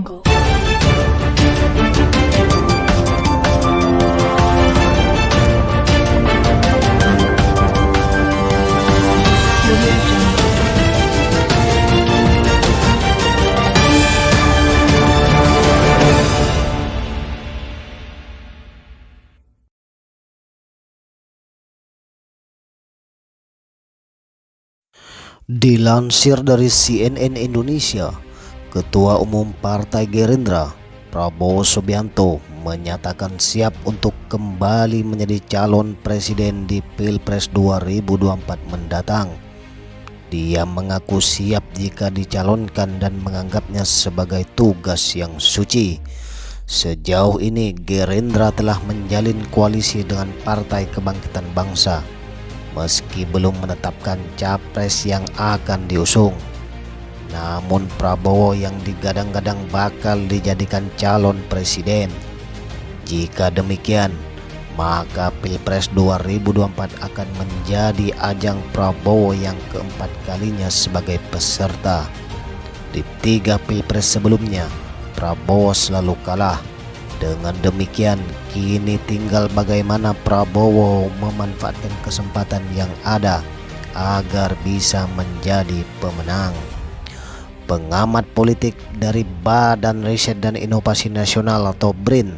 Jungle. Dilansir dari CNN Indonesia, Ketua Umum Partai Gerindra, Prabowo Subianto, menyatakan siap untuk kembali menjadi calon presiden di Pilpres 2024 mendatang. Dia mengaku siap jika dicalonkan dan menganggapnya sebagai tugas yang suci. Sejauh ini Gerindra telah menjalin koalisi dengan Partai Kebangkitan Bangsa, meski belum menetapkan capres yang akan diusung. Namun Prabowo yang digadang-gadang bakal dijadikan calon presiden. Jika demikian, maka Pilpres 2024 akan menjadi ajang Prabowo yang keempat kalinya sebagai peserta. Di 3 Pilpres sebelumnya, Prabowo selalu kalah. Dengan demikian, kini tinggal bagaimana Prabowo memanfaatkan kesempatan yang ada agar bisa menjadi pemenang. Pengamat politik dari Badan Riset dan Inovasi Nasional atau BRIN,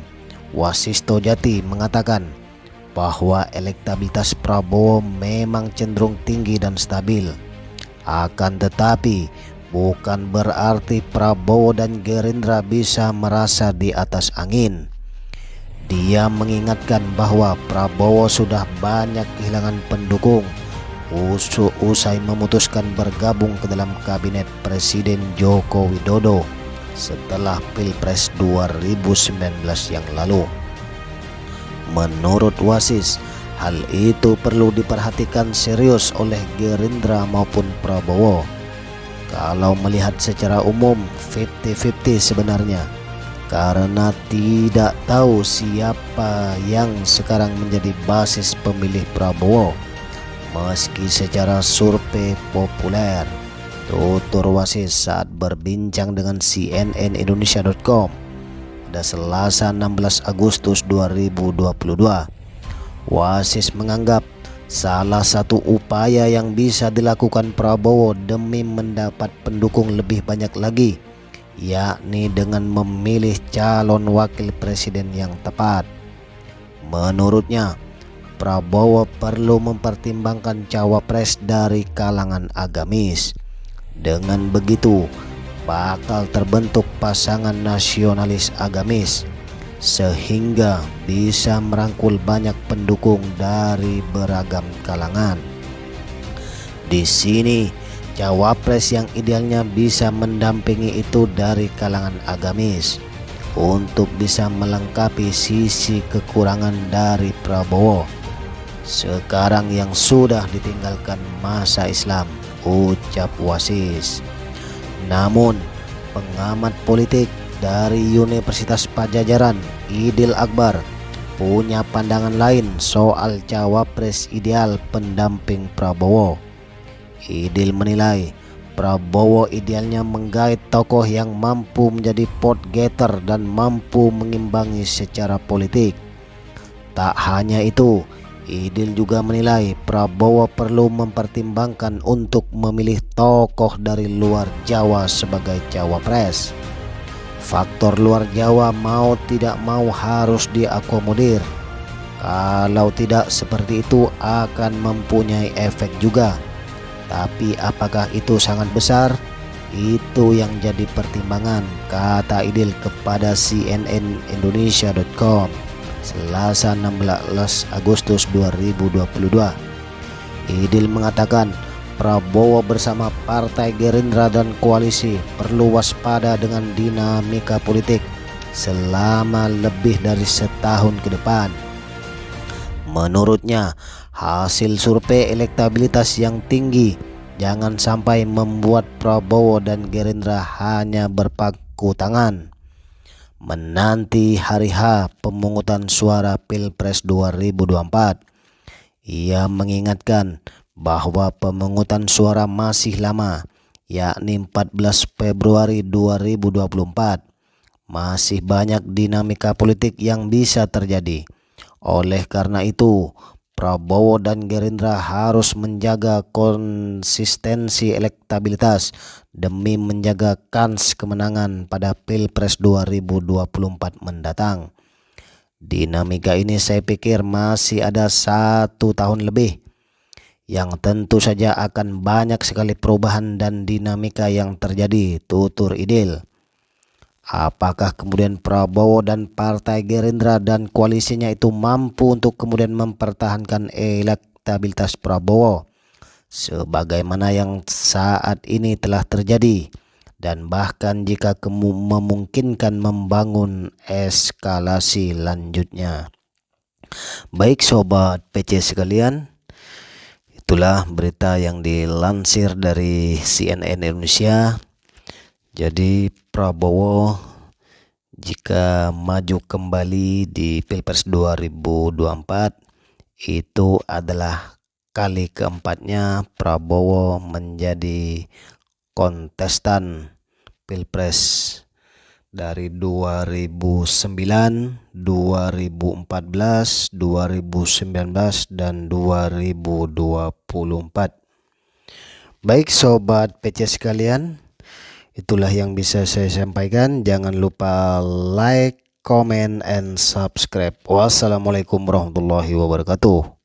Wasisto Jati, mengatakan bahwa elektabilitas Prabowo memang cenderung tinggi dan stabil. Akan tetapi, bukan berarti Prabowo dan Gerindra bisa merasa di atas angin. Dia mengingatkan bahwa Prabowo sudah banyak kehilangan pendukung usai memutuskan bergabung ke dalam kabinet Presiden Joko Widodo setelah Pilpres 2019 yang lalu. Menurut Wasis, hal itu perlu diperhatikan serius oleh Gerindra maupun Prabowo. Kalau melihat secara umum 50-50 sebenarnya, karena tidak tahu siapa yang sekarang menjadi basis pemilih Prabowo meski secara survei populer, tutur Wasis saat berbincang dengan cnnindonesia.com pada Selasa 16 Agustus 2022. Wasis menganggap salah satu upaya yang bisa dilakukan Prabowo demi mendapat pendukung lebih banyak lagi, yakni dengan memilih calon wakil presiden yang tepat. Menurutnya, Prabowo perlu mempertimbangkan cawapres dari kalangan agamis. Dengan begitu, bakal terbentuk pasangan nasionalis agamis, sehingga bisa merangkul banyak pendukung dari beragam kalangan. Di sini, cawapres yang idealnya bisa mendampingi itu dari kalangan agamis untuk bisa melengkapi sisi kekurangan dari Prabowo sekarang yang sudah ditinggalkan masa Islam, ucap Wasis. Namun, pengamat politik dari Universitas Padjadjaran, Idil Akbar, punya pandangan lain soal cawapres ideal pendamping Prabowo. Idil menilai Prabowo idealnya menggait tokoh yang mampu menjadi vote getter dan mampu mengimbangi secara politik. Tak hanya itu, Idil juga menilai Prabowo perlu mempertimbangkan untuk memilih tokoh dari luar Jawa sebagai cawapres. Faktor luar Jawa mau tidak mau harus diakomodir. Kalau tidak seperti itu akan mempunyai efek juga. Tapi apakah itu sangat besar? Itu yang jadi pertimbangan, kata Idil kepada cnnindonesia.com Selasa 16 Agustus 2022. Idil mengatakan Prabowo bersama Partai Gerindra dan koalisi perlu waspada dengan dinamika politik selama lebih dari setahun ke depan. Menurutnya, hasil survei elektabilitas yang tinggi jangan sampai membuat Prabowo dan Gerindra hanya berpangku tangan menanti hari H pemungutan suara Pilpres 2024. Ia mengingatkan bahwa pemungutan suara masih lama, yakni 14 Februari 2024. masih banyak dinamika politik yang bisa terjadi. Oleh karena itu, Prabowo dan Gerindra harus menjaga konsistensi elektabilitas demi menjaga kans kemenangan pada Pilpres 2024 mendatang. Dinamika ini saya pikir masih ada 1 tahun lebih, yang tentu saja akan banyak sekali perubahan dan dinamika yang terjadi tutur idil. Apakah kemudian Prabowo dan Partai Gerindra dan koalisinya itu mampu untuk kemudian mempertahankan elektabilitas Prabowo sebagaimana yang saat ini telah terjadi, dan bahkan jika memungkinkan membangun eskalasi lanjutnya? Baik sobat PC sekalian, itulah berita yang dilansir dari CNN Indonesia. Jadi Prabowo jika maju kembali di Pilpres 2024 itu adalah kali keempatnya Prabowo menjadi kontestan Pilpres dari 2009, 2014, 2019 dan 2024. Baik sobat PC sekalian, itulah yang bisa saya sampaikan. Jangan lupa like, comment, and subscribe. Wassalamualaikum warahmatullahi wabarakatuh.